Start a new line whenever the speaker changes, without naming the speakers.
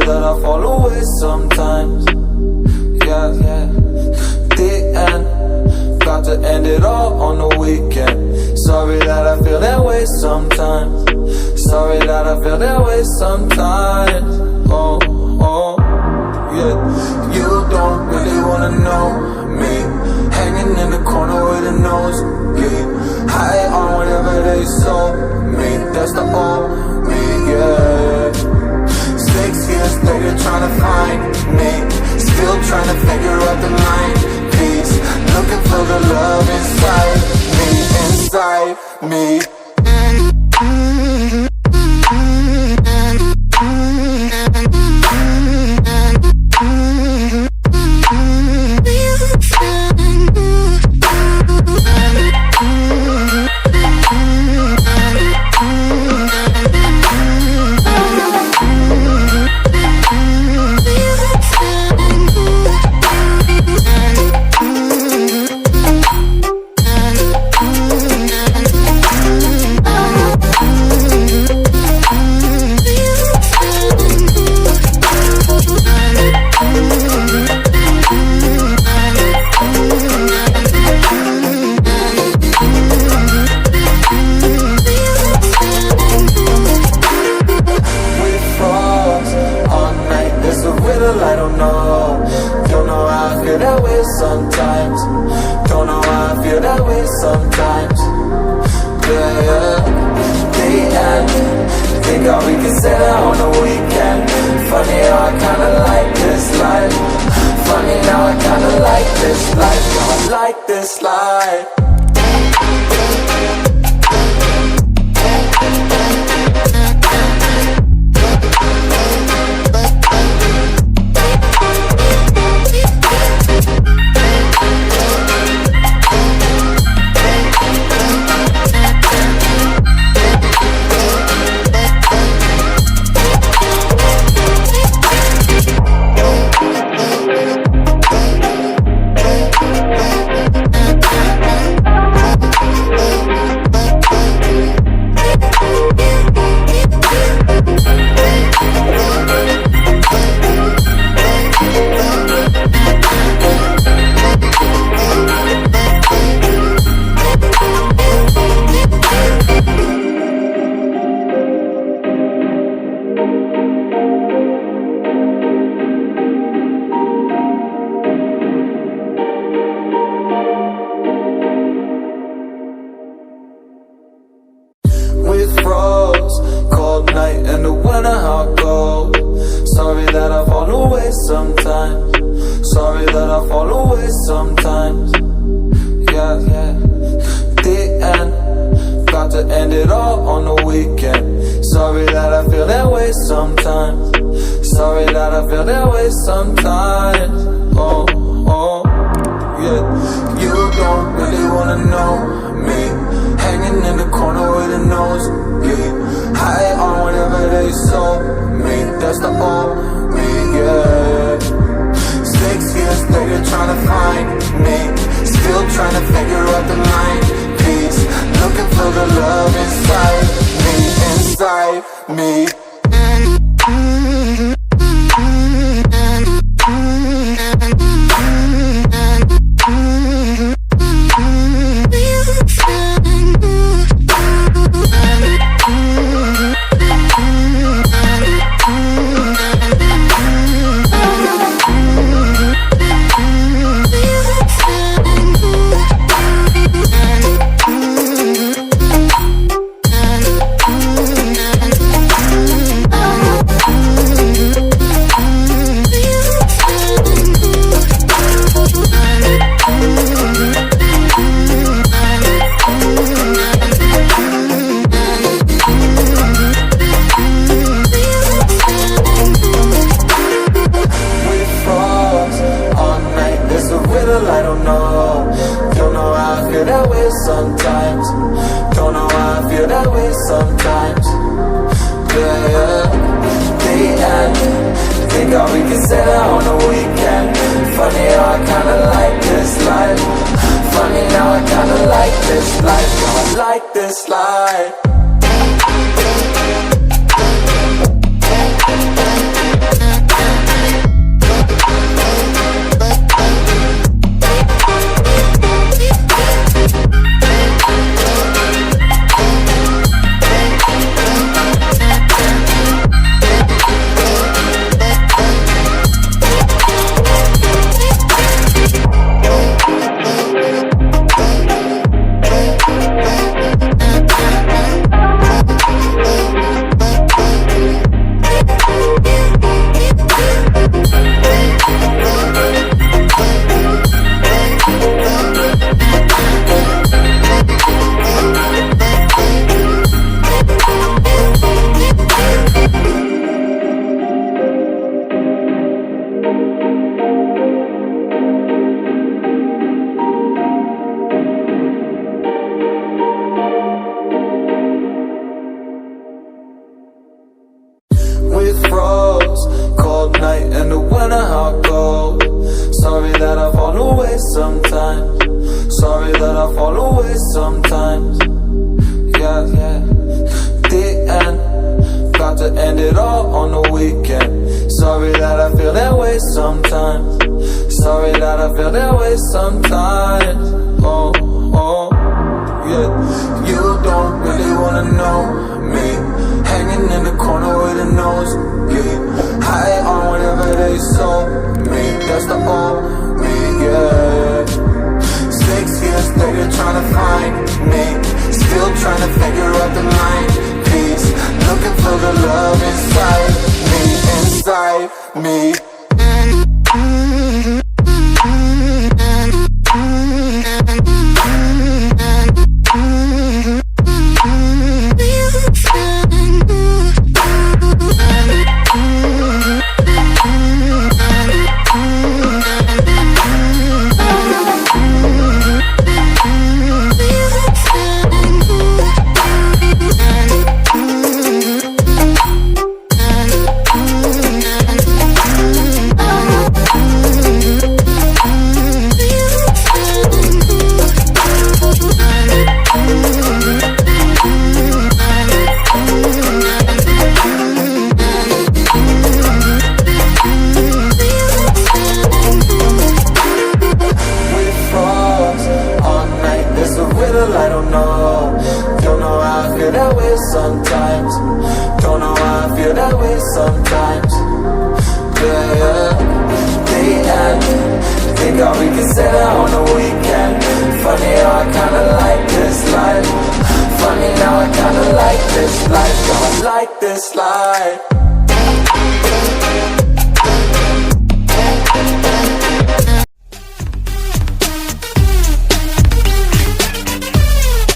that I fall away sometimes. Yeah, yeah. The end, got to end it all on the weekend. Sorry that I feel that way sometimes. Sorry that I feel that way sometimes. Oh, oh, yeah. You don't really wanna know me, hanging in the corner with a nosebleed, high on whatever they sold me. That's the old me, yeah. 6 years later trying to find me, still trying to figure out the line piece, looking for the love inside me, inside me. Sometimes, don't know how I feel that way sometimes. Yeah, yeah. The end, think how we can say that on the weekend. Funny how I kinda like this life. Funny now I kinda like this life. I like this life. Sorry that I fall away sometimes. Sorry that I fall away sometimes. Yeah, yeah. The end, got to end it all on the weekend. Sorry that I feel that way sometimes. Sorry that I feel that way sometimes. Oh, oh, yeah. You don't really wanna know me, hanging in the corner with a nosebleed, high on whatever they sold me. That's the old me, yeah. 6 years later trying to find me, still trying to figure out the line piece, looking for the love inside me, inside me. I don't know how I feel that way sometimes. Don't know how I feel that way sometimes. Yeah, yeah. The end, think how we can say that on the weekend. Funny how I kinda like this life. Funny now I kinda like this life. Now I like this life. sometimes. Yeah, yeah. The end, got to end it all on the weekend. Sorry that I feel that way sometimes. Sorry that I feel that way sometimes. Oh, oh, yeah. You don't really wanna know me, hanging in the corner with a nosebleed, high on whatever they sold me. That's the old me, yeah. 6 years later trying to find me, still trying to figure out the mind piece, looking for the love inside me, inside me. I don't know how I feel that way sometimes. Don't know how I feel that way sometimes. Yeah, yeah. The end, think how we can say that on the weekend. Funny how I kinda like this life. Funny how I kinda like this life. Don't like this life.